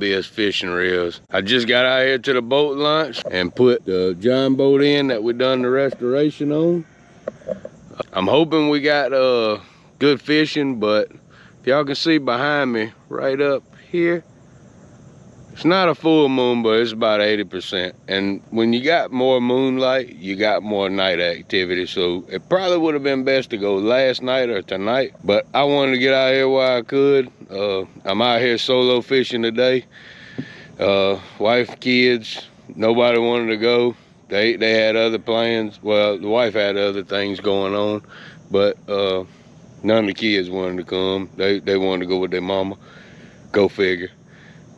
be as fishing reels. I just got out here to the boat launch and put the John boat in that we done the restoration on. I'm hoping we got good fishing, but if y'all can see behind me right up here, it's not a full moon, but it's about 80%. And when you got more moonlight, you got more night activity. So it probably would have been best to go last night or tonight, but I wanted to get out here while I could. I'm out here solo fishing today. Wife, kids, nobody wanted to go. They had other plans. Well, the wife had other things going on, but none of the kids wanted to come. They wanted to go with their mama. Go figure.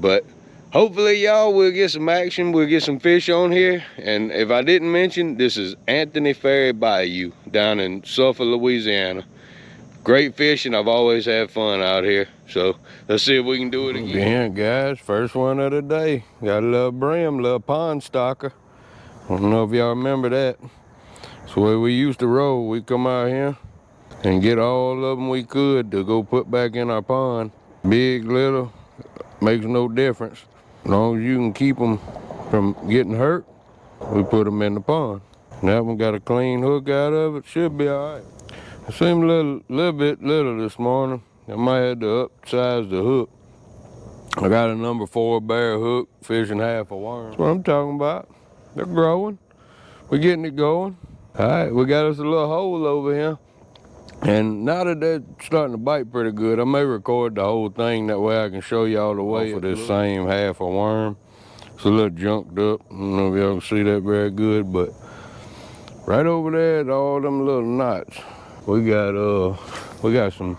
But hopefully, y'all, we'll get some action. We'll get some fish on here. And if I didn't mention, this is Anthony Ferry Bayou down in Southwest Louisiana. Great fishing. I've always had fun out here. So let's see if we can do it again. Yeah, guys, first one of the day. Got a little brim, little pond stalker. I don't know if y'all remember that. It's the way we used to roll. We come out here and get all of them we could to go put back in our pond. Big, little, makes no difference. As long as you can keep them from getting hurt, we put them in the pond. That one got a clean hook out of it, should be all right. It seemed a little bit little this morning. I might have to upsize the hook. I got a number 4 bare hook, fishing half a worm. That's what I'm talking about. They're growing. We're getting it going. All right, we got us a little hole over here. And now that they're starting to bite pretty good, I may record the whole thing. That way I can show y'all the way for this same half a worm. It's a little junked up. I don't know if y'all can see that very good, but right over there at all them little knots, we got some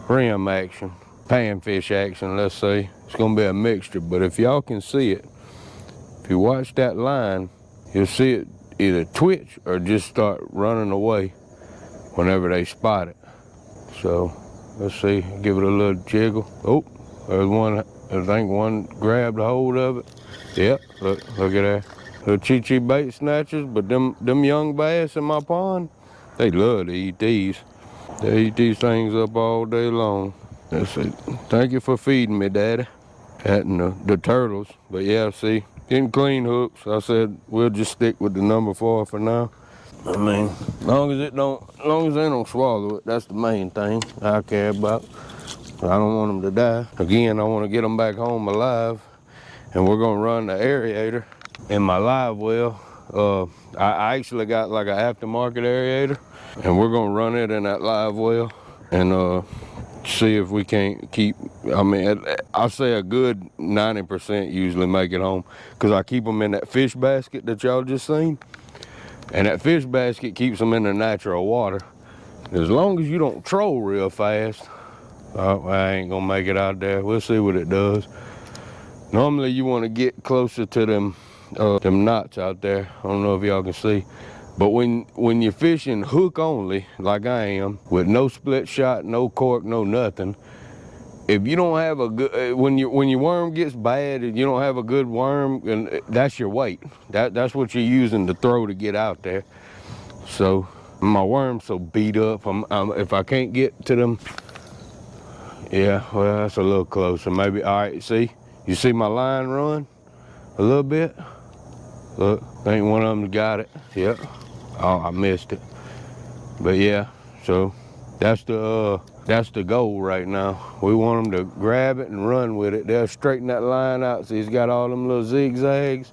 brim action, panfish action, let's say. It's gonna be a mixture, but if y'all can see it, if you watch that line, you'll see it either twitch or just start running away whenever they spot it. So let's see, give it a little jiggle. Oh, there's one, I think one grabbed a hold of it. Yep, look at that. Little chi-chi bait snatchers, but them young bass in my pond, they love to eat these. They eat these things up all day long. Let's see, thank you for feeding me, Daddy. That and the turtles, but yeah, see, getting clean hooks. I said we'll just stick with the number 4 for now. I mean, as long as they don't swallow it, that's the main thing I care about. I don't want them to die. Again, I want to get them back home alive, and we're gonna run the aerator in my live well. I actually got like an aftermarket aerator, and we're gonna run it in that live well and see if we can't keep, I mean, I say a good 90% usually make it home, because I keep them in that fish basket that y'all just seen. And that fish basket keeps them in the natural water. As long as you don't troll real fast, I ain't gonna make it out there. We'll see what it does. Normally you wanna get closer to them knots out there. I don't know if y'all can see. But when you're fishing hook only, like I am, with no split shot, no cork, no nothing, if you don't have a good, when your worm gets bad and you don't have a good worm, and that's your weight. That's what you're using to throw to get out there. So my worm's so beat up, if I can't get to them, yeah, well, that's a little closer. Maybe, all right, see? You see my line run a little bit? Look, I think one of them's got it. Yep. Oh, I missed it. But yeah, so that's the goal right now. We want them to grab it and run with it. They'll straighten that line out. See, it's got all them little zigzags.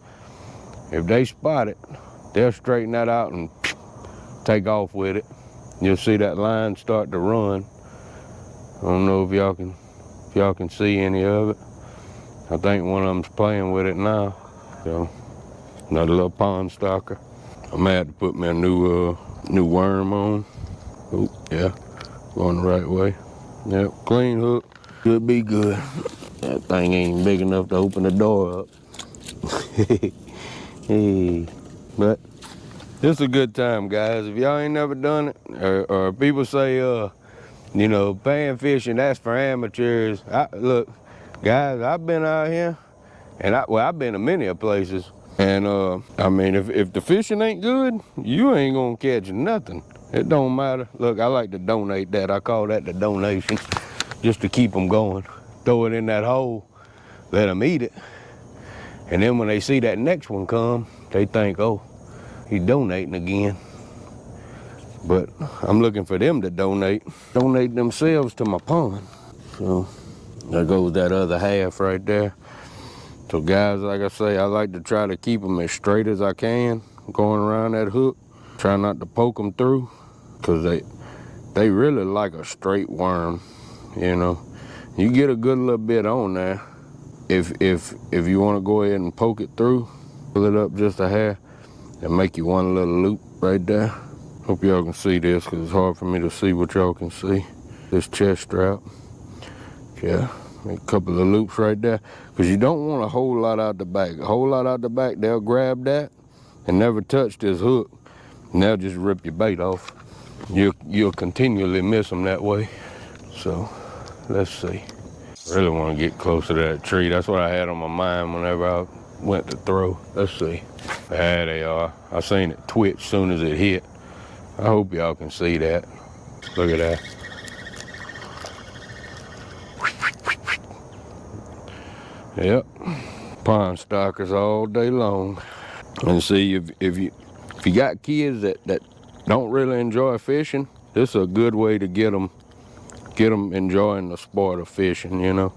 If they spot it, they'll straighten that out and take off with it. You'll see that line start to run. I don't know if y'all can see any of it. I think one of them's playing with it now. So another little pond stalker. I may have to put me a new worm on. Oh, yeah, going the right way. Yep, clean hook, should be good. That thing ain't big enough to open the door up. Hey, but this is a good time, guys. If y'all ain't never done it, or people say, you know, panfishing, that's for amateurs. Look, guys, I've been out here, and I've been to many places. And I mean, if the fishing ain't good, you ain't gonna catch nothing. It don't matter. Look, I like to donate that. I call that the donation, just to keep them going. Throw it in that hole. let them eat it. And then when they see that next one come, they think, oh, he's donating again. But I'm looking for them to donate themselves to my pond. So there goes that other half right there. So guys, like I say, I like to try to keep them as straight as I can going around that hook. Try not to poke them through, because they really like a straight worm, you know. You get a good little bit on there. If you want to go ahead and poke it through, pull it up just a hair, and make you one little loop right there. Hope y'all can see this, because it's hard for me to see what y'all can see. This chest strap. Yeah, make a couple of loops right there, because you don't want a whole lot out the back. A whole lot out the back, they'll grab that and never touch this hook, and they'll just rip your bait off. You'll continually miss them that way. So let's see. Really want to get closer to that tree. That's what I had on my mind whenever I went to throw. Let's see. There they are. I seen it twitch as soon as it hit. I hope y'all can see that. Look at that. Yep. Pond stalkers all day long. And see, if you got kids that don't really enjoy fishing, this is a good way to get them enjoying the sport of fishing, you know,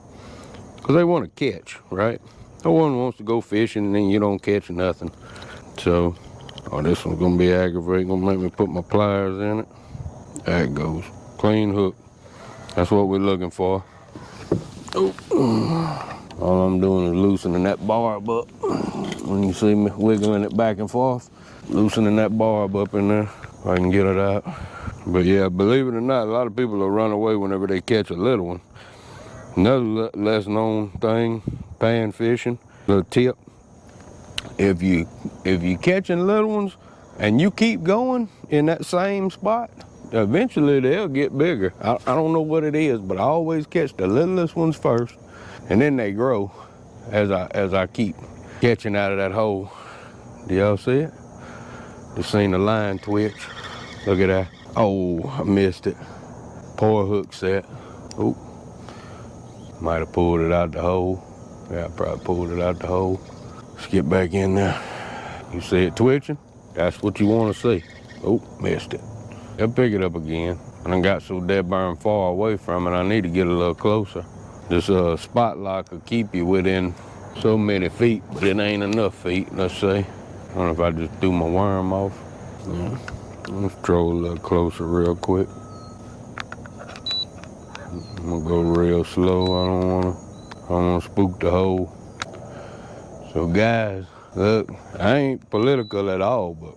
because they want to catch, right? No one wants to go fishing and then you don't catch nothing. So, oh, this one's gonna be aggravating, gonna make me put my pliers in it. There it goes, clean hook. That's what we're looking for. Oh. All I'm doing is loosening that barb up. When you see me wiggling it back and forth, loosening that barb up in there, so I can get it out. But yeah, believe it or not, a lot of people will run away whenever they catch a little one. Another less known thing, pan fishing, little tip. If you catching little ones and you keep going in that same spot, eventually they'll get bigger. I don't know what it is, but I always catch the littlest ones first, and then they grow as I keep catching out of that hole. Do y'all see it? Just seen the line twitch. Look at that. Oh, I missed it. Poor hook set. Oh, might have pulled it out the hole. Yeah, I probably pulled it out the hole. Let's get back in there. You see it twitching? That's what you want to see. Oh, missed it. I'll pick it up again. And I got so dead burn far away from it, I need to get a little closer. This spot lock will keep you within so many feet, but it ain't enough feet, let's say. I don't know if I just threw my worm off. Yeah. Let's throw a little closer real quick. I'm gonna go real slow. I don't wanna spook the hole. So guys, look, I ain't political at all, but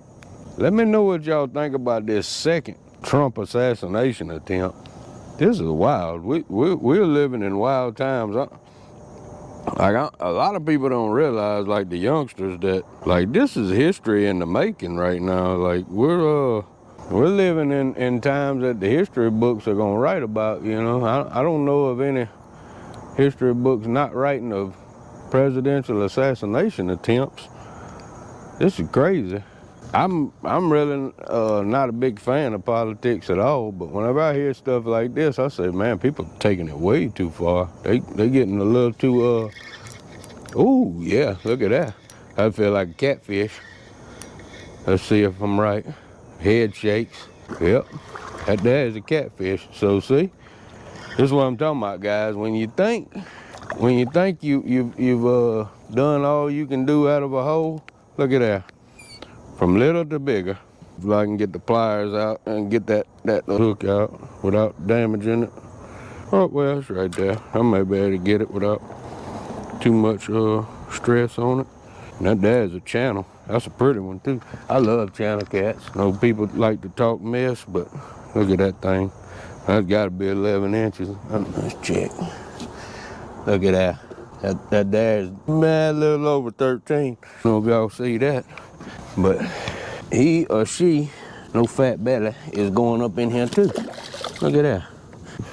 let me know what y'all think about this second Trump assassination attempt. This is wild. We're living in wild times. A lot of people don't realize, like the youngsters, that like this is history in the making right now. Like we're living in times that the history books are gonna write about. You know, I don't know of any history books not writing of presidential assassination attempts. This is crazy. I'm really not a big fan of politics at all, but whenever I hear stuff like this, I say, man, people are taking it way too far. They getting a little too, ooh, yeah, look at that. I feel like a catfish. Let's see if I'm right. Head shakes. Yep, that there is a catfish. So see, this is what I'm talking about, guys. When you think you've done all you can do out of a hole, look at that. From little to bigger. If I can get the pliers out and get that hook out without damaging it. Oh, well, it's right there. I may be able to get it without too much stress on it. And that there's a channel. That's a pretty one too. I love channel cats. I know people like to talk mess, but look at that thing. That's gotta be 11 inches. Let's check. Look at that. That there's a little over 13. I don't know if y'all see that. But he or she, no fat belly, is going up in here too. Look at that.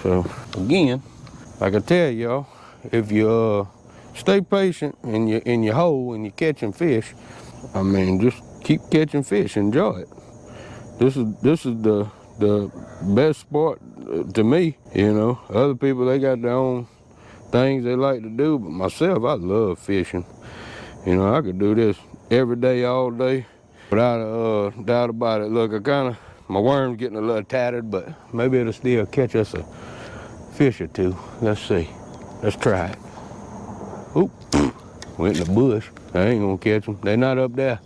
So again, like I tell y'all, if you stay patient in your hole and you're catching fish, I mean, just keep catching fish. Enjoy it. This is the best sport to me. You know, other people, they got their own things they like to do, but myself, I love fishing. You know, I could do this every day, all day, without a doubt about it. Look, my worm's getting a little tattered, but maybe it'll still catch us a fish or two. Let's see. Let's try it. Oop, went in the bush. I ain't gonna catch them. They not up there.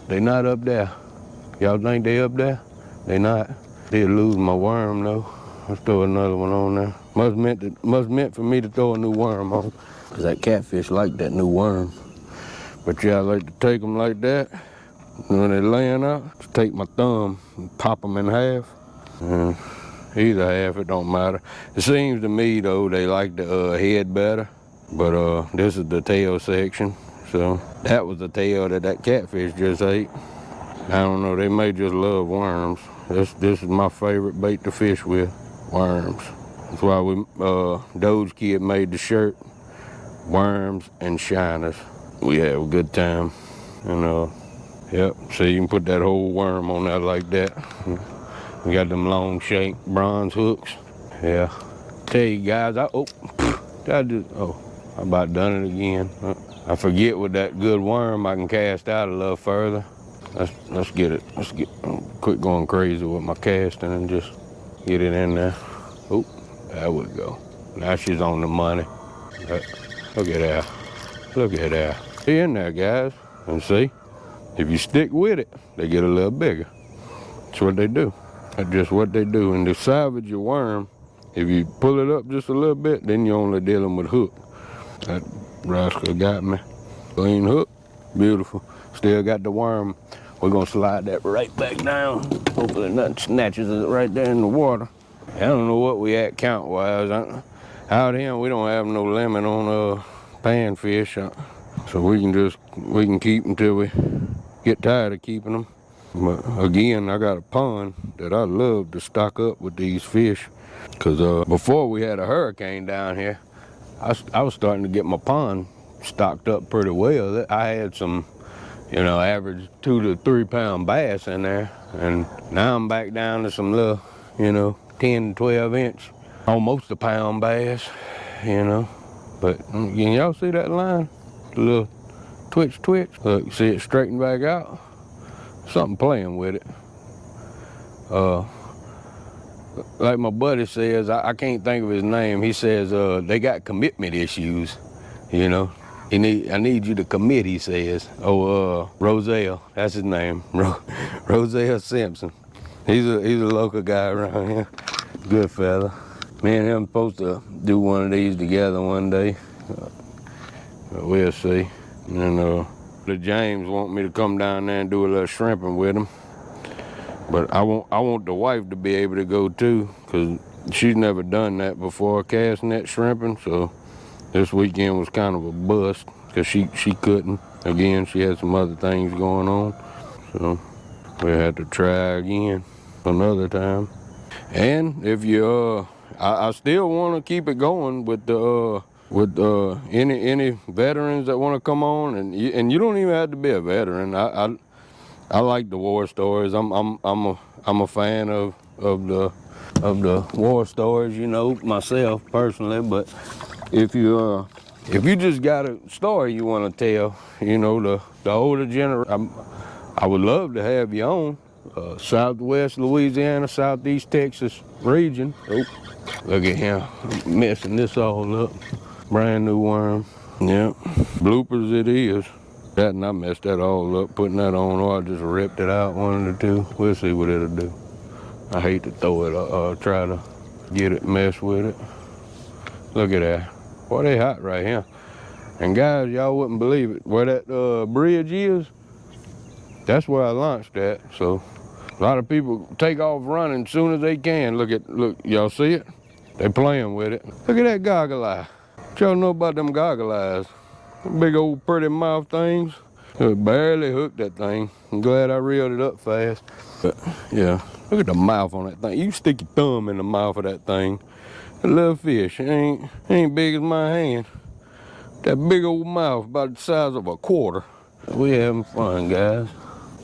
They not up there. Y'all think they up there? They not. Did lose my worm though. Let's throw another one on there. Must meant for me to throw a new worm on. Cause that catfish like that new worm. But yeah, I like to take them like that. When they're laying out, just take my thumb and pop them in half. Either half, it don't matter. It seems to me though, they like the head better. But this is the tail section. So that was the tail that catfish just ate. I don't know, they may just love worms. This is my favorite bait to fish with, worms. That's why Doge Kid made the shirt, worms and shiners. We have a good time. And yep, see, you can put that whole worm on there like that. We got them long shank bronze hooks. Yeah. Tell you guys, I about done it again. I forget with that good worm, I can cast out a little further. Let's get it. Quit going crazy with my casting and just get it in there. Oh, there we go. Now she's on the money. Look at that. Look at that. Be in there, guys. And see, if you stick with it, they get a little bigger. That's what they do. That's just what they do. And to salvage your worm, if you pull it up just a little bit, then you're only dealing with hook. That rascal got me. Clean hook. Beautiful. Still got the worm. We're gonna slide that right back down. Hopefully nothing snatches it right there in the water. I don't know what we at count-wise. Out here, we don't have no limit on panfish. So we can keep them till we get tired of keeping them. But again, I got a pond that I love to stock up with these fish. Cause before we had a hurricane down here, I was starting to get my pond stocked up pretty well. I had some, average 2 to 3 pound bass in there. And now I'm back down to some little, 10 to 12 inch, almost a pound bass, But can y'all see that line? The little twitch. Look, see it straighten back out? Something playing with it. Like my buddy says, I can't think of his name. He says they got commitment issues, I need you to commit, he says. Roselle, that's his name. Roselle Simpson. He's a local guy around here. Good fella. Me and him supposed to do one of these together one day. We'll see. And the James want me to come down there and do a little shrimping with him. But I want the wife to be able to go too, because she's never done that before, casting net shrimping. So this weekend was kind of a bust, because she couldn't. Again, she had some other things going on. So we had to try again another time. And if you I still want to keep it going with any veterans that want to come on, and you don't even have to be a veteran. I like the war stories. I'm a fan of the war stories, myself personally. But if you just got a story you want to tell, the older generation, I would love to have you on. Southwest Louisiana, Southeast Texas region. Oh, look at him messing this all up. Brand new worm. Yeah, bloopers it is. That and I messed that all up putting that on, or I just ripped it out, one of the two. We'll see what it'll do. I hate to throw it or try to get it, mess with it. Look at that. Boy, they hot right here. And guys, y'all wouldn't believe it. Where that bridge is, that's where I launched at. So a lot of people take off running as soon as they can. Look, y'all see it? They playing with it. Look at that goggle eye. What y'all know about them goggle eyes? Big old pretty mouth things. I barely hooked that thing. I'm glad I reeled it up fast. But yeah, look at the mouth on that thing. You can stick your thumb in the mouth of that thing. That little fish, it ain't big as my hand. That big old mouth, about the size of a quarter. We having fun, guys.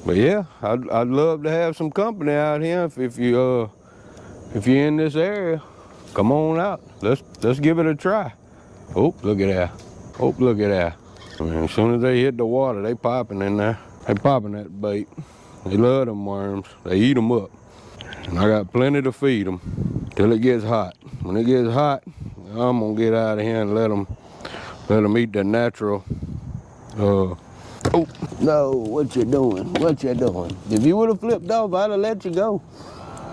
But yeah, I'd love to have some company out here. If you're in this area, come on out. Let's give it a try. Oh, look at that. Oh, look at that. And as soon as they hit the water, they popping in there. They popping that bait. They love them worms. They eat them up. And I got plenty to feed them till it gets hot. When it gets hot, I'm gonna get out of here and let them eat the natural. Oh, no, what you doing? What you doing? If you would have flipped off, I'd have let you go.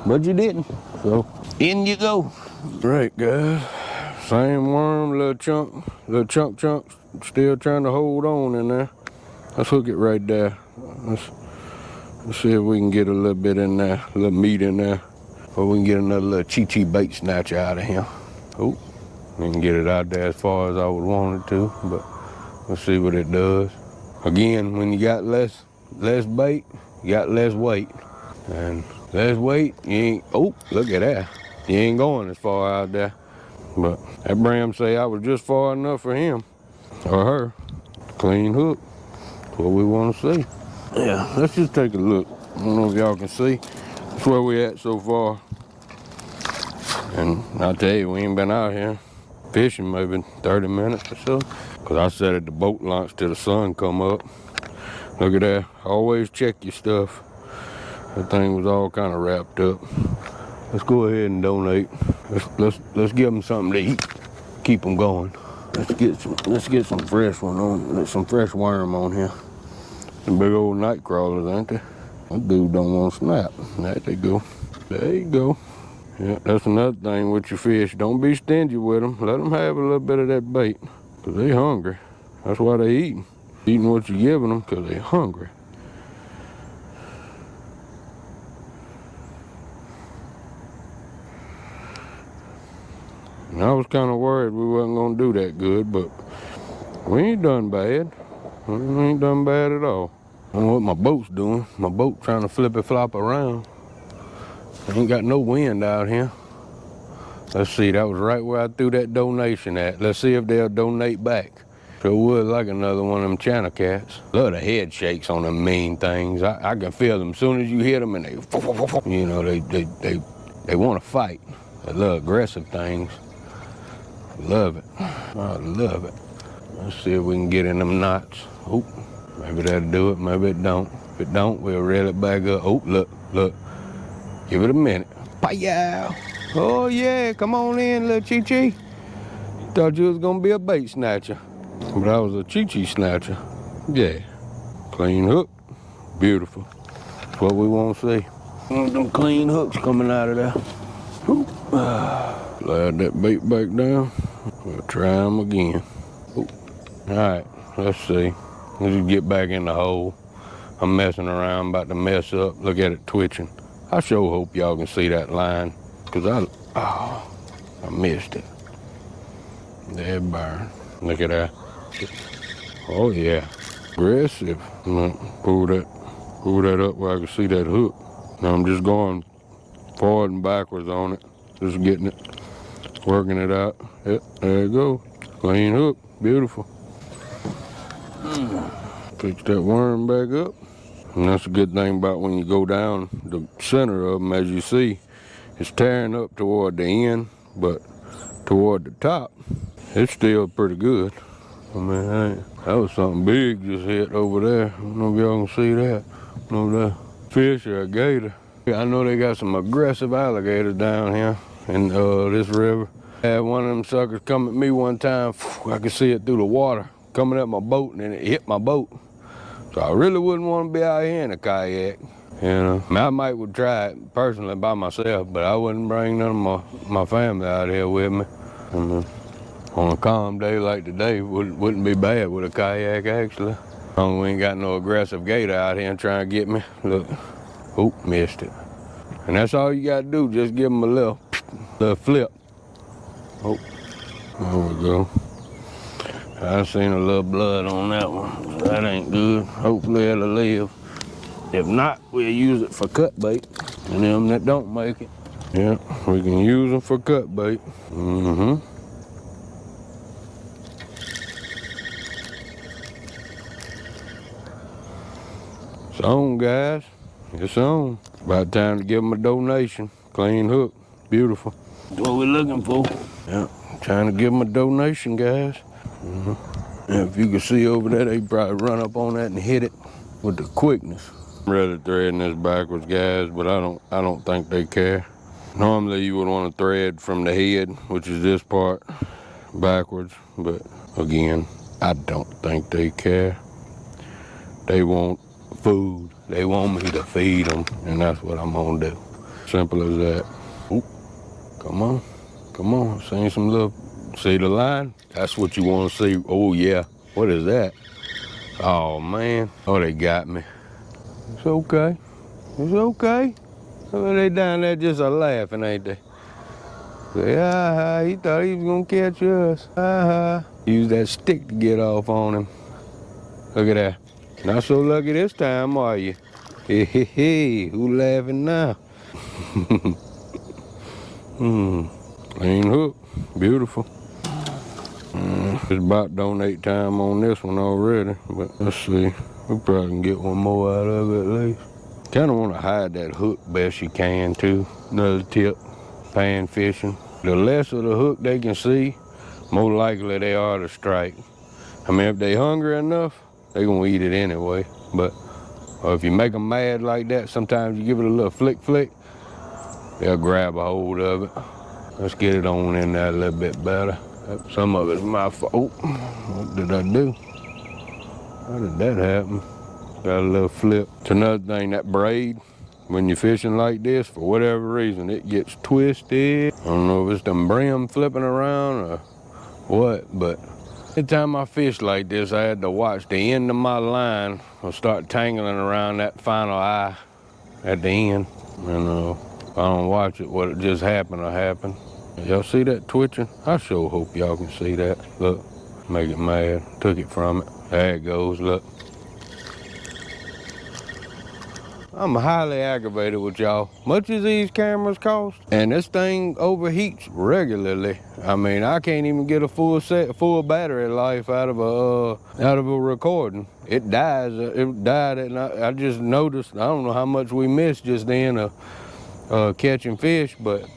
But you didn't. So, in you go. Right, guys. Same worm, little chunk, still trying to hold on in there. Let's hook it right there. Let's see if we can get a little bit in there, a little meat in there. Or we can get another little chi-chi bait snatcher out of here. Oh, we can get it out there as far as I would want it to, but let's see what it does. Again, when you got less bait, you got less weight. And less weight, you ain't, oh, look at that. You ain't going as far out there. But that Bram say I was just far enough for him or her. Clean hook. That's what we want to see. Yeah, let's just take a look. I don't know if y'all can see. That's where we at so far. And I'll tell you, we ain't been out here fishing maybe 30 minutes or so. Cause I sat at the boat launch till the sun come up. Look at that. Always check your stuff. That thing was all kind of wrapped up. Let's go ahead and donate. Let's give them something to eat. Keep them going. Let's get some fresh one on. Some fresh worm on here. Some big old night crawlers, ain't they? That dude don't want to snap. There they go. There you go. Yeah, that's another thing with your fish. Don't be stingy with them. Let them have a little bit of that bait. Cause they hungry. That's why they eating. Eating what you're giving them cause they hungry. And I was kind of worried we wasn't gonna do that good, but we ain't done bad. We ain't done bad at all. I don't know what my boat's doing. My boat trying to flip around. Ain't got no wind out here. Let's see, that was right where I threw that donation at. Let's see if they'll donate back. Sure would like another one of them channel cats. Love the head shakes on them mean things. I can feel them as soon as you hit them and they, you know, they want to fight. They love aggressive things. Love it. I love it. Let's see if we can get in them knots. Oh, maybe that'll do it, maybe it don't. If it don't, we'll reel it back up. Oh, look. Give it a minute. Hi-yow. Oh yeah, come on in, little Chi-Chi. Thought you was gonna be a bait snatcher. But I was a Chi-Chi snatcher. Yeah. Clean hook. Beautiful. That's what we want to see. Them clean hooks coming out of there. Slide that bait back down. We'll try them again. Alright, let's see. Let's just get back in the hole. I'm messing around, about to mess up. Look at it twitching. I sure hope y'all can see that line. Cause I missed it. There burn. Look at that. Oh yeah. Aggressive. Pull that up where I can see that hook. Now I'm just going forward and backwards on it. Just getting it. Working it out. Yep, there you go. Clean hook. Beautiful. Fix that worm back up. And that's a good thing about when you go down the center of them, as you see, it's tearing up toward the end, but toward the top, it's still pretty good. I mean, that was something big just hit over there. I don't know if y'all can see that. I don't know if that's a fish or a gator. I know they got some aggressive alligators down here in this river. I had one of them suckers come at me one time. I could see it through the water coming at my boat, and then it hit my boat. So I really wouldn't want to be out here in a kayak. You know, I might would try it personally by myself, but I wouldn't bring none of my family out here with me. I mean, on a calm day like today, wouldn't be bad with a kayak actually. As long as we ain't got no aggressive gator out here and trying to get me. Look, oh, missed it. And that's all you gotta do, just give them a little flip. Oh, there we go. I seen a little blood on that one. That ain't good. Hopefully it'll live. If not, we'll use it for cut bait. And them that don't make it, yeah, we can use them for cut bait. It's on, guys. It's on. About time to give them a donation. Clean hook. Beautiful. That's what we're looking for. Yeah. trying to give them a donation, guys. And if you can see over there, they probably run up on that and hit it with the quickness. I'm rather threading this backwards, guys, but I don't think they care. Normally you would want to thread from the head, which is this part, backwards, but again, I don't think they care. They want food. They want me to feed them, and that's what I'm gonna do. Simple as that. Oop, come on, come on. See some little, see the line? That's what you want to see. Oh yeah, what is that? Oh man, oh they got me. It's okay, it's okay. Oh, they down there just a laughing, ain't they? Yeah, he thought he was gonna catch us. Use that stick to get off on him. Look at that. Not so lucky this time, are you? Hey, hey, hey, who laughing now? Clean hook, beautiful. It's about donate time on this one already, but let's see. We probably can get one more out of it at least. Kind of want to hide that hook best you can too. Another tip, pan fishing. The less of the hook they can see, more likely they are to strike. I mean, if they hungry enough, they gonna eat it anyway. But if you make them mad like that, sometimes you give it a little flick, they'll grab a hold of it. Let's get it on in there a little bit better. Some of it's my fault. What did I do? How did that happen? Got a little flip. It's another thing, that braid, when you're fishing like this, for whatever reason, it gets twisted. I don't know if it's the brim flipping around or what, but anytime I fish like this, I had to watch the end of my line or start tangling around that final eye at the end. And if I don't watch it, what just happened will happen. Y'all see that twitching? I sure hope y'all can see that. Look, make it mad. Took it from it. There it goes, look. I'm highly aggravated with y'all. Much as these cameras cost, and this thing overheats regularly. I mean, I can't even get a full battery life out of a recording. It dies. It died, and I just noticed. I don't know how much we missed just then catching fish, but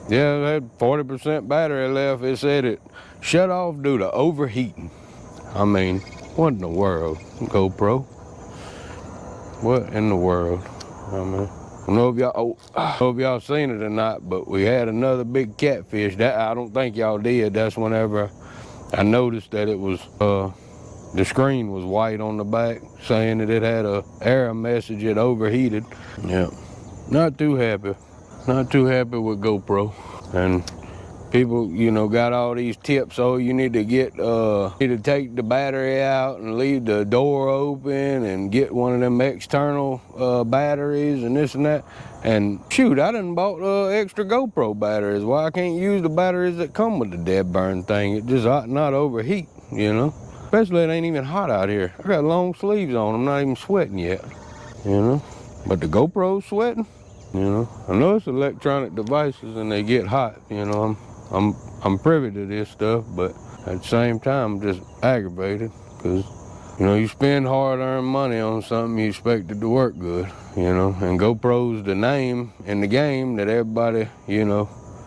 yeah, it had 40% battery left. It said it shut off due to overheating. I mean, what in the world, GoPro? What in the world? I mean, I don't know if y'all seen it or not, but we had another big catfish. That I don't think y'all did. That's whenever I noticed that it was the screen was white on the back, saying that it had a error message. It overheated. Yeah, not too happy. Not too happy with GoPro. And people, got all these tips. Oh, you need to take the battery out and leave the door open and get one of them external batteries and this and that. And shoot, I done bought extra GoPro batteries. Why I can't use the batteries that come with the dead burn thing? It just ought not overheat, Especially it ain't even hot out here. I got long sleeves on. I'm not even sweating yet, But the GoPro's sweating. I know it's electronic devices and they get hot, I'm privy to this stuff, but at the same time, I'm just aggravated because, you spend hard-earned money on something, you expect it to work good, and GoPro's the name in the game that everybody,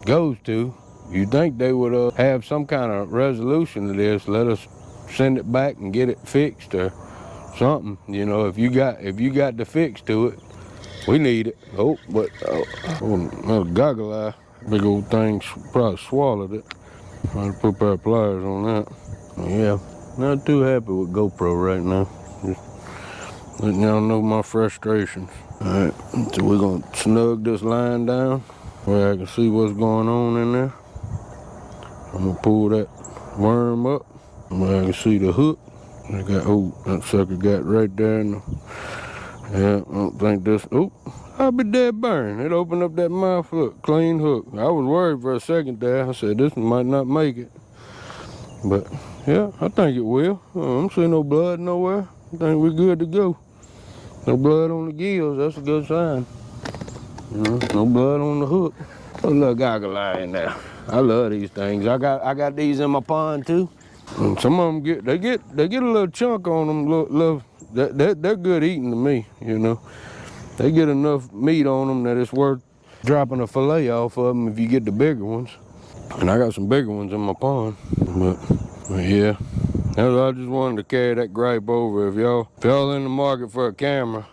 goes to. You'd think they would have some kind of resolution to this, let us send it back and get it fixed or something, if you got the fix to it. We need it. Goggle eye. Big old thing probably swallowed it. I'll put a pair of pliers on that. Yeah, not too happy with GoPro right now. Just letting y'all know my frustrations. Alright, so we're gonna snug this line down where I can see what's going on in there. I'm gonna pull that worm up where I can see the hook. That sucker got right there in the... Yeah, I don't think this... I'll be dead burned. It opened up that mouth. Look, clean hook. I was worried for a second there. I said, this one might not make it. But, yeah, I think it will. I don't see no blood nowhere. I think we're good to go. No blood on the gills. That's a good sign. No blood on the hook. A little goggle eye in there. I love these things. I got these in my pond, too. And some of them get a little chunk on them. They're good eating to me, They get enough meat on them that it's worth dropping a fillet off of them if you get the bigger ones. And I got some bigger ones in my pond. But yeah, I just wanted to carry that gripe over. If y'all in the market for a camera,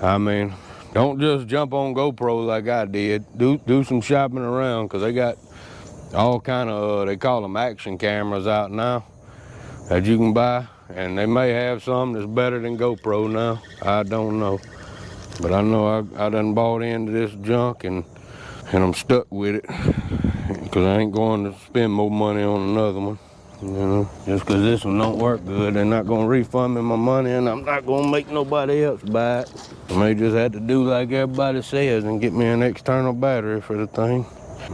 I mean, don't just jump on GoPro like I did. Do some shopping around, because they got all kind of, they call them action cameras out now that you can buy. And they may have some that's better than GoPro now. I don't know. But I know I done bought into this junk and I'm stuck with it. Because I ain't going to spend more money on another one. You know, just because this one don't work good, they're not going to refund me my money, and I'm not going to make nobody else buy it. I may just have to do like everybody says and get me an external battery for the thing.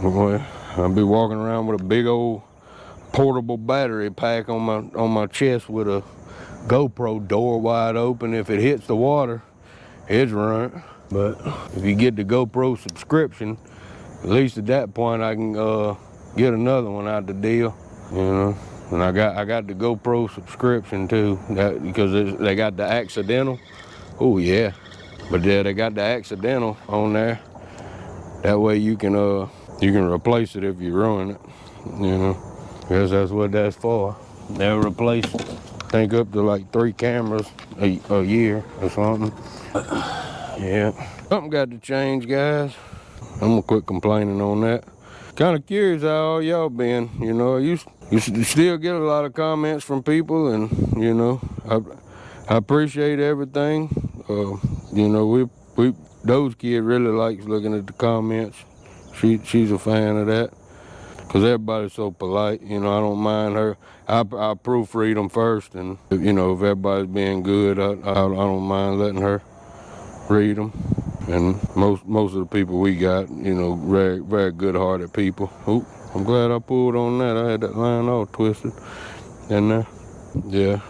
Boy, I'll be walking around with a big old portable battery pack on my chest with a GoPro door wide open. If it hits the water, it's run. But if you get the GoPro subscription, at least at that point I can get another one out the deal, you know. And I got the GoPro subscription too, because they got the accidental. Oh yeah, but yeah, they got the accidental on there. That way you can replace it if you ruin it, you know. Guess that's what that's for. They'll replace, I think, up to like 3 cameras a year or something. Yeah, something got to change, guys. I'm gonna quit complaining on that. Kind of curious how all y'all been. You know, you still get a lot of comments from people, and you know, I appreciate everything. You know, we those kid really likes looking at the comments. She's a fan of that, cause everybody's so polite. You know, I don't mind her. I proofread them first, and you know, if everybody's being good, I don't mind letting her read them. And most of the people we got, you know, very, very good-hearted people. Oop, I'm glad I pulled on that. I had that line all twisted in there. Yeah.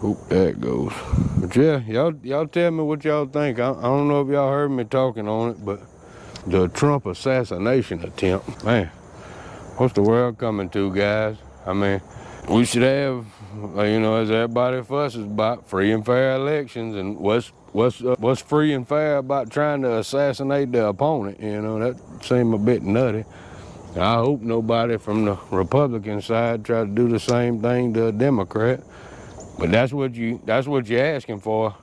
Oop, there it goes. But yeah, y'all tell me what y'all think. I don't know if y'all heard me talking on it, but the Trump assassination attempt, man, what's the world coming to, guys? I mean, we should have, you know, as everybody fusses about, free and fair elections, and what's free and fair about trying to assassinate the opponent? You know, that seemed a bit nutty. I hope nobody from the Republican side try to do the same thing to a Democrat. But that's what you're asking for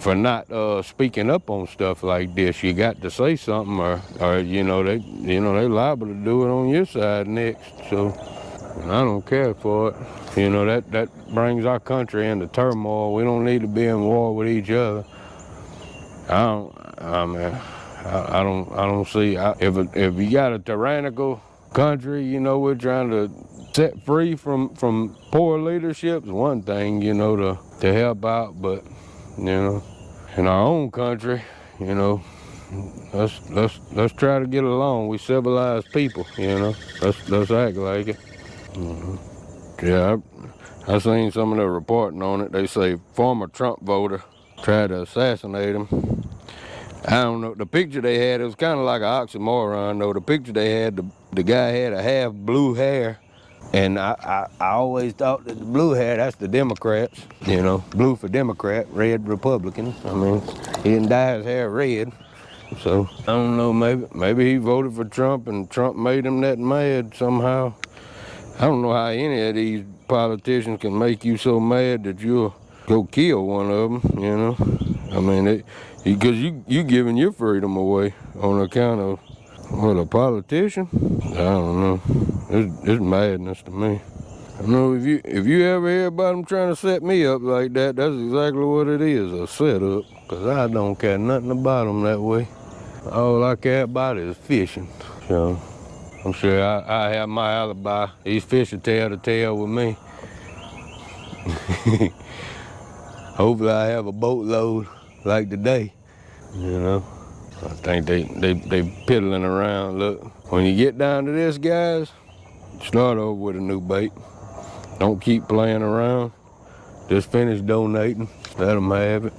not speaking up on stuff like this. You got to say something, or you know they liable to do it on your side next. So, and I don't care for it. You know, that brings our country into turmoil. We don't need to be in war with each other. I don't see, if you got a tyrannical country, you know, we're trying to set free from poor leadership is one thing, you know, to help out, but you know, in our own country, you know, let's try to get along. We civilized people, you know. Let's act like it. Yeah, I seen some of the reporting on it. They say former Trump voter tried to assassinate him. I don't know. The picture they had, it was kind of like an oxymoron, though. The picture they had, the guy had a half blue hair. And I always thought that the blue hair, that's the Democrats. You know, blue for Democrat, red Republican. I mean, he didn't dye his hair red. So, I don't know, maybe he voted for Trump and Trump made him that mad somehow. I don't know how any of these politicians can make you so mad that you'll go kill one of them, you know. I mean, because you giving your freedom away on account of, what, a politician? I don't know. It's madness to me. I know if you ever hear about them trying to set me up like that, that's exactly what it is, a setup. Because I don't care nothing about them that way. All I care about is fishing. So I'm sure I have my alibi. These fish will tell the tale with me. Hopefully I have a boatload like today, you know. I think they piddling around. Look, when you get down to this, guys, start over with a new bait. Don't keep playing around. Just finish donating. Let them have it.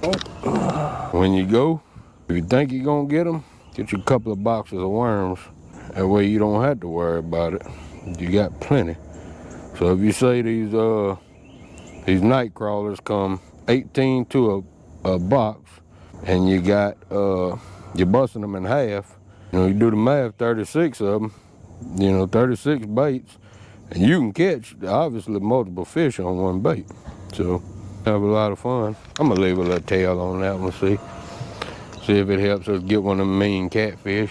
When you go, if you think you're gonna get them, get you a couple of boxes of worms. That way you don't have to worry about it. You got plenty. So if you say these night crawlers come 18 to a box, and you got you're busting them in half. You know, you do the math, 36 of them. you know, 36 baits. And you can catch, obviously, multiple fish on one bait. So, have a lot of fun. I'm gonna leave a little tail on that one, see if it helps us get one of them mean catfish.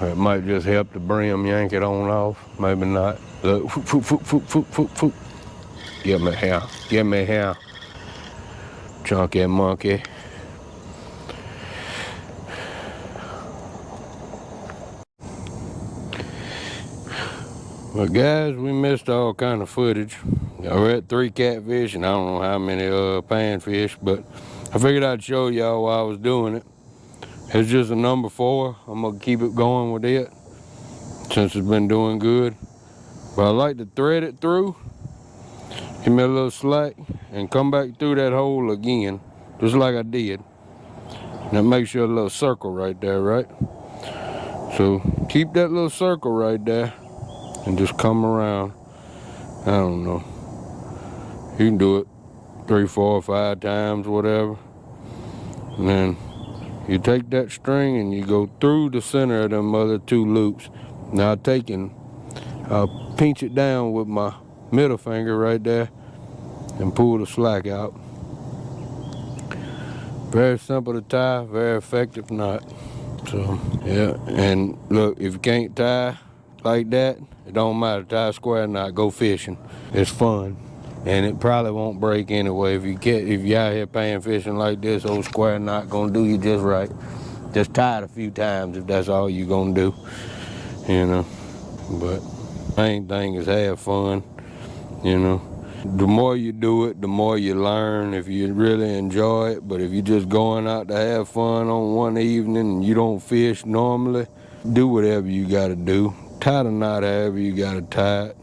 Or it might just help the brim yank it on off. Maybe not. Look, foop, foop, foop, foop, foop, foop. Give me here, give me here. Chunky monkey. Well, guys, we missed all kind of footage. We're at 3 catfish and I don't know how many panfish, but I figured I'd show y'all while I was doing it. It's just a number 4. I'm gonna keep it going with it since it's been doing good. But I like to thread it through, give me a little slack, and come back through that hole again, just like I did. And that makes you a little circle right there, right? So keep that little circle right there and just come around. I don't know. You can do it 3, 4, 5 times, whatever. And then you take that string and you go through the center of them other 2 loops. Now I'll pinch it down with my middle finger right there and pull the slack out. Very simple to tie, very effective knot. So yeah, and look, if you can't tie like that, it don't matter. Tie a square knot, go fishing. It's fun, and it probably won't break anyway. If you out here panfishing like this, old square knot gonna do you just right. Just tie it a few times if that's all you gonna do, you know. But main thing is have fun, you know. The more you do it, the more you learn if you really enjoy it. But if you're just going out to have fun on one evening and you don't fish normally, do whatever you gotta do. Tie the knot however you gotta tie it.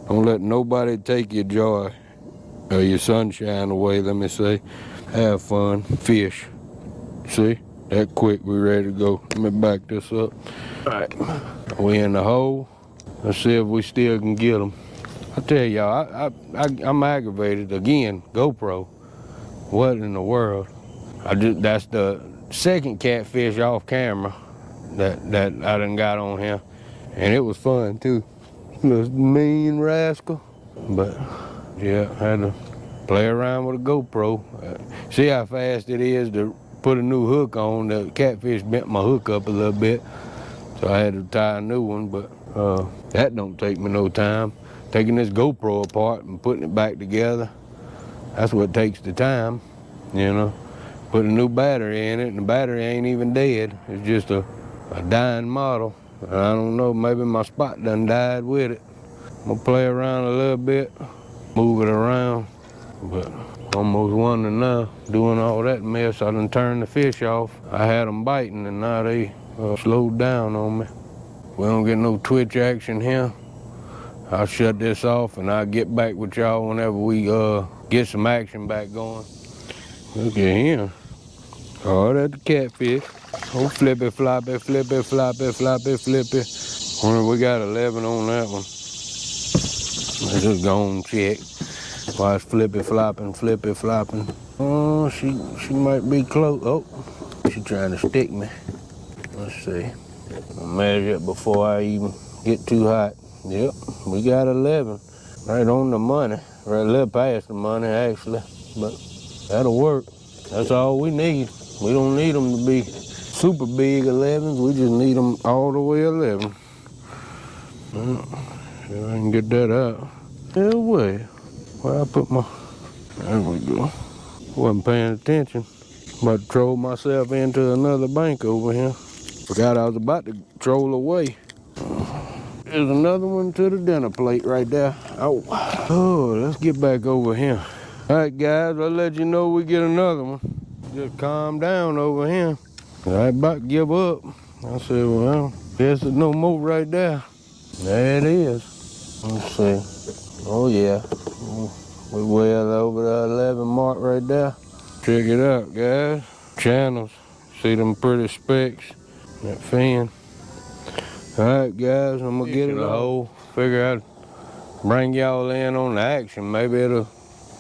Don't let nobody take your joy or your sunshine away, let me say. Have fun, fish. See, that quick, we ready to go. Let me back this up. All right, we in the hole. Let's see if we still can get them. I tell y'all, I'm aggravated again. GoPro, what in the world? That's the second catfish off camera that I done got on here, and it was fun too. Little mean rascal, but yeah, had to play around with a GoPro. See how fast it is to put a new hook on. The catfish bent my hook up a little bit, so I had to tie a new one. But that don't take me no time. Taking this GoPro apart and putting it back together, that's what takes the time, you know. Put a new battery in it, and the battery ain't even dead. It's just a dying model. I don't know, maybe my spot done died with it. I'm gonna play around a little bit, move it around, but almost wondering now, doing all that mess, I done turned the fish off. I had them biting, and now they slowed down on me. We don't get no twitch action here. I'll shut this off and I'll get back with y'all whenever we get some action back going. Look at him. Oh, that's the catfish. Oh, flippy, floppy, flippy, floppy, floppy, flippy. Wonder we got 11 on that one. Let's just go and check. Watch flippy, flopping, flippy, flopping. Oh, she might be close. Oh, she trying to stick me. Let's see. I'll measure it before I even get too hot. Yep, we got 11. Right on the money. Right a little past the money, actually. But that'll work. That's all we need. We don't need them to be super big 11s. We just need them all the way 11. See if I can get that out. Yeah, way. Where I put my... There we go. Wasn't paying attention. About to troll myself into another bank over here. Forgot I was about to troll away. There's another one to the dinner plate right there. Oh, let's get back over here. All right, guys, I'll let you know we get another one. Just calm down over here. I about to give up. I said, well, guess there's no more right there. There it is. Let's see. Oh, yeah. We're well over the 11 mark right there. Check it out, guys. Channels. See them pretty specks? That fin. Alright guys, I'm gonna get in the hole. Figure I'd bring y'all in on the action. Maybe it'll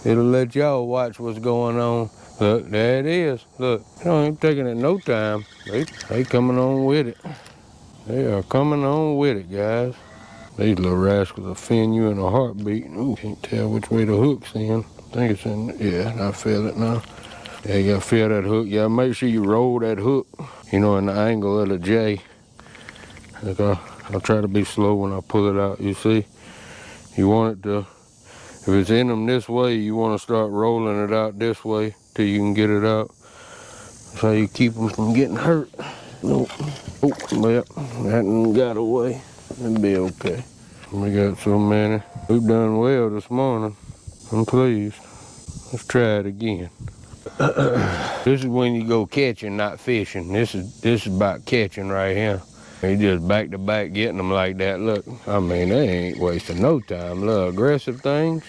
let y'all watch what's going on. Look, there it is. Look, it ain't taking it no time. They coming on with it. They are coming on with it, guys. These little rascals will offend you in a heartbeat. Ooh, can't tell which way the hook's in. I think it's in, yeah, I feel it now. Yeah, you gotta feel that hook. Yeah, make sure you roll that hook, you know, in the angle of the J. Like I'll try to be slow when I pull it out, you see? You want it to, if it's in them this way, you want to start rolling it out this way till you can get it out. That's how you keep them from getting hurt. Nope. Oh, well, that one got away. It'll be okay. We got so many. We've done well this morning. I'm pleased. Let's try it again. This is when you go catching, not fishing. This is about catching right here. You just back to back getting them like that. Look, I mean, they ain't wasting no time. Little aggressive things.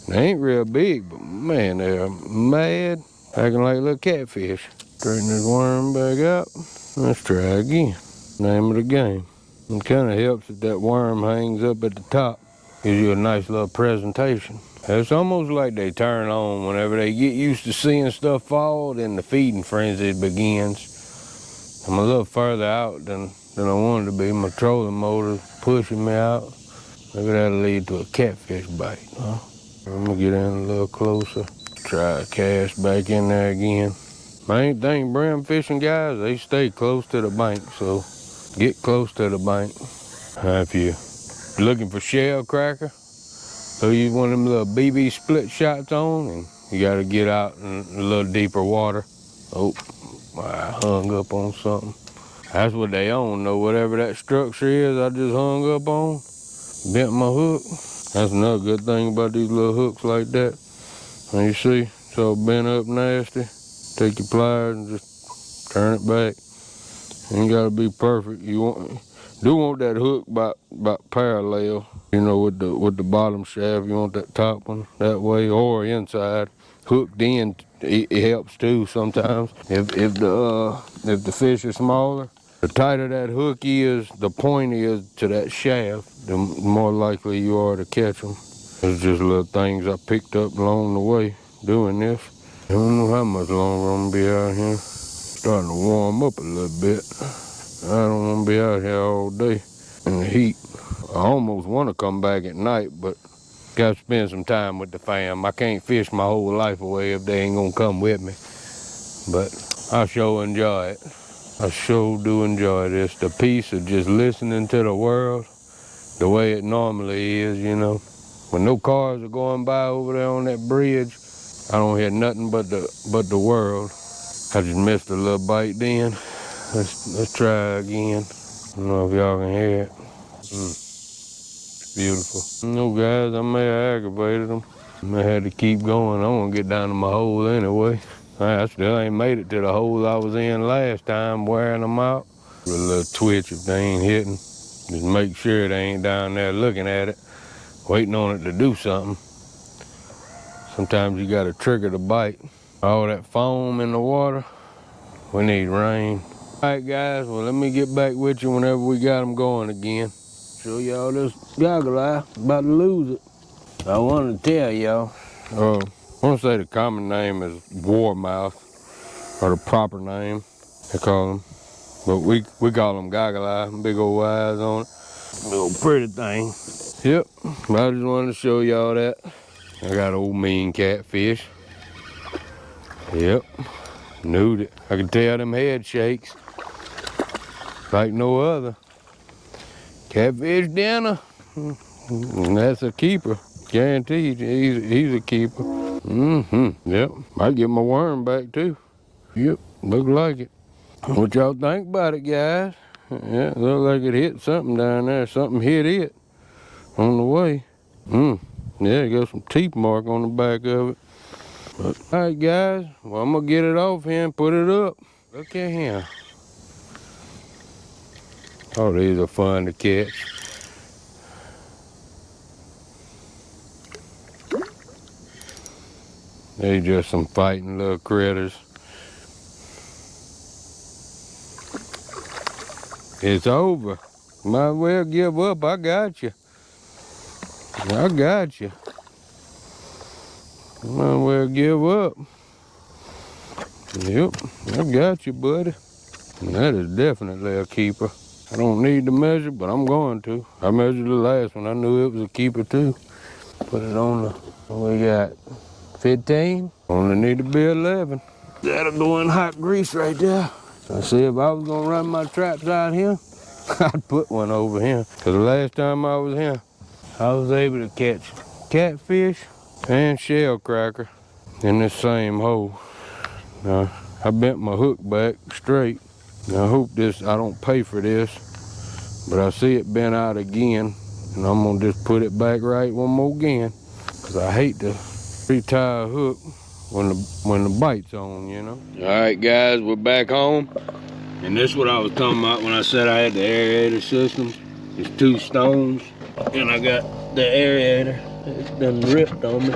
They ain't real big, but man, they're mad. Acting like little catfish. Straighten this worm back out. Let's try again. Name of the game. It kind of helps if that worm hangs up at the top. Gives you a nice little presentation. It's almost like they turn on whenever they get used to seeing stuff fall, then the feeding frenzy begins. I'm a little further out than I wanted to be. My trolling motor's pushing me out. Maybe that'll lead to a catfish bite, huh? I'm gonna get in a little closer. Try to cast back in there again. Main thing, brim fishing guys, they stay close to the bank, so get close to the bank. If you're looking for shell cracker, so you want them little BB split shots on, and you gotta get out in a little deeper water. Oh, I hung up on something. That's what they own though, whatever that structure is I just hung up on, bent my hook. That's another good thing about these little hooks like that. And you see, it's all bent up nasty. Take your pliers and just turn it back. Ain't gotta be perfect. You want that hook about parallel. You know, with the bottom shaft, you want that top one that way or inside. Hooked in, it helps too sometimes. If the fish is smaller, the tighter that hook is, the point is to that shaft, the more likely you are to catch them. It's just little things I picked up along the way doing this. I don't know how much longer I'm gonna be out here. Starting to warm up a little bit. I don't want to be out here all day in the heat. I almost want to come back at night, but got to spend some time with the fam. I can't fish my whole life away if they ain't gonna come with me. But I sure enjoy it. I sure do enjoy this. The peace of just listening to the world the way it normally is, you know. When no cars are going by over there on that bridge, I don't hear nothing but the world. I just missed a little bite then. Let's try again. I don't know if y'all can hear it. It's beautiful. No guys, I may have aggravated them. I may have to keep going. I want to get down to my hole anyway. I still ain't made it to the hole I was in last time, wearing them out. A little twitch if they ain't hitting. Just make sure they ain't down there looking at it, waiting on it to do something. Sometimes you gotta trigger the bite. All that foam in the water, we need rain. All right, guys, well, let me get back with you whenever we got them going again. Show y'all this goggle eye, about to lose it. I wanted to tell y'all, I want to say the common name is warmouth, or the proper name, they call them. But we call them goggle eye, big old eyes on it. Little pretty thing. Yep, I just wanted to show y'all that. I got old mean catfish. Yep, knew it. I can tell them head shakes like no other. Catfish dinner, that's a keeper. Guaranteed, he's a keeper. Yep, might get my worm back too. Yep, look like it. What y'all think about it, guys? Yeah, look like it hit something down there. Something hit it on the way. Yeah, got some teeth mark on the back of it. But, all right, guys. Well, I'm gonna get it off here and put it up. Look at him. Oh, these are fun to catch. They just some fighting little critters. It's over. Might as well give up. I got you. I got you. Might as well give up. Yep, I got you, buddy. And that is definitely a keeper. I don't need to measure, but I'm going to. I measured the last one. I knew it was a keeper too. Put it on the, we got 15. Only need to be 11. That'll go in hot grease right there. I see if I was gonna run my traps out here, I'd put one over here. Cause the last time I was here, I was able to catch catfish and shell cracker in this same hole. Now, I bent my hook back straight. Now, I hope I don't pay for this, but I see it bent out again, and I'm gonna just put it back right one more again, cause I hate to retie a hook when the bite's on, you know. All right, guys, we're back home, and this is what I was talking about when I said I had the aerator system. It's 2 stones, and I got the aerator. It's done ripped on me.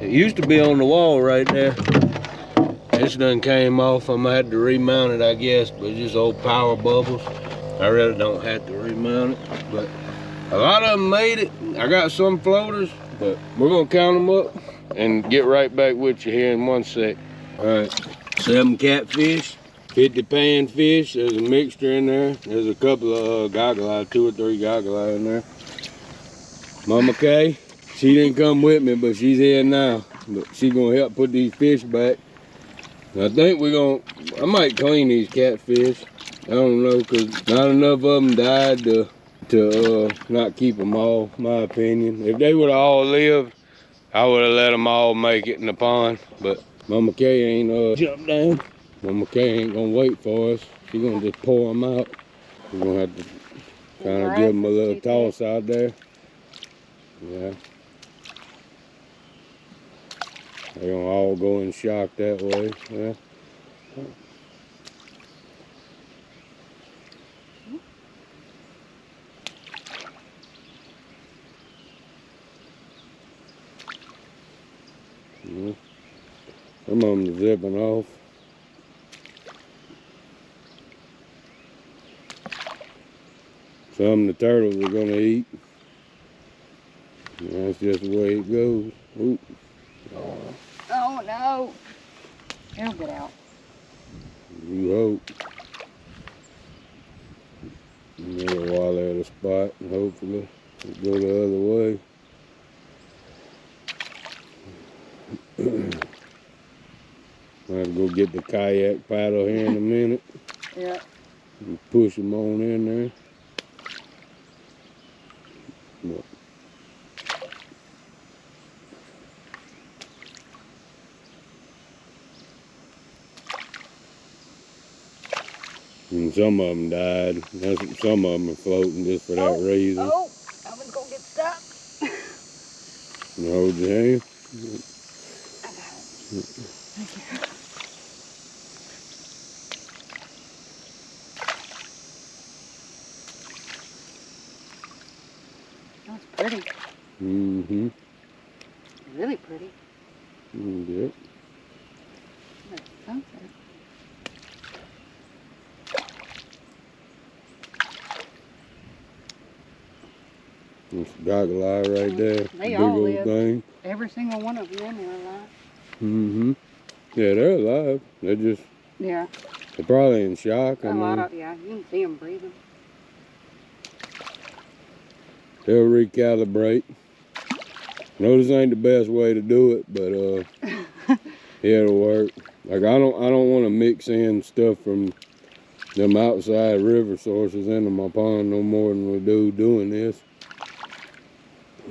It used to be on the wall right there. This done came off. I'm gonna have to remount it, I guess, but it's just old power bubbles. I really don't have to remount it, but a lot of them made it. I got some floaters, but we're gonna count them up and get right back with you here in one sec. All right, 7 catfish, 50 panfish. There's a mixture in there. There's a couple of goggle eye, 2 or 3 goggle eye in there. Mama Kay, she didn't come with me, but she's here now. But she's gonna help put these fish back. I think I might clean these catfish. I don't know, cause not enough of them died to not keep them all, my opinion. If they would've all lived, I would've let them all make it in the pond. But Mama Kay ain't jumped down. Mama Kay ain't gonna wait for us. She's gonna just pour them out. We're gonna have to kind of give them a little toss out there. Yeah. They're gonna all go in shock that way. Yeah. Some of them are zipping off. Some the turtles are gonna eat. That's just the way it goes. Ooh. Oh no! It'll get out. You hope. Another walleye at a spot, and hopefully it'll go the other way. I have to go get the kayak paddle here in a minute. Yeah. And push them on in there. But and some of them died. Some of them are floating just for that reason. Oh, I was gonna get stuck. You hold your hand. I got it. Thank you. That's pretty. Mm-hmm. Really pretty. Yep. Like sunset. It's a goggle eye right there. They Big all old live. thing. Every single one of them are alive. Mm-hmm. Yeah, they're alive. They're just, Yeah. they're probably in shock. A lot of, yeah, you can see them breathing. They'll recalibrate. No, this ain't the best way to do it, but yeah, it'll work. Like I don't want to mix in stuff from them outside river sources into my pond no more than we do doing this.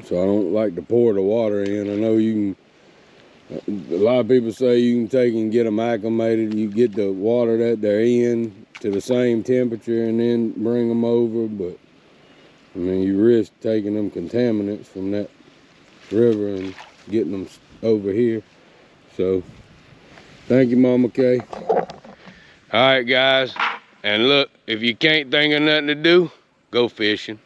So I don't like to pour the water in. I know you can, a lot of people say you can take and get them acclimated. You get the water that they're in to the same temperature and then bring them over, but I mean, you risk taking them contaminants from that river and getting them over here. So, thank you, Mama Kay. All right, guys. And look, if you can't think of nothing to do, go fishing.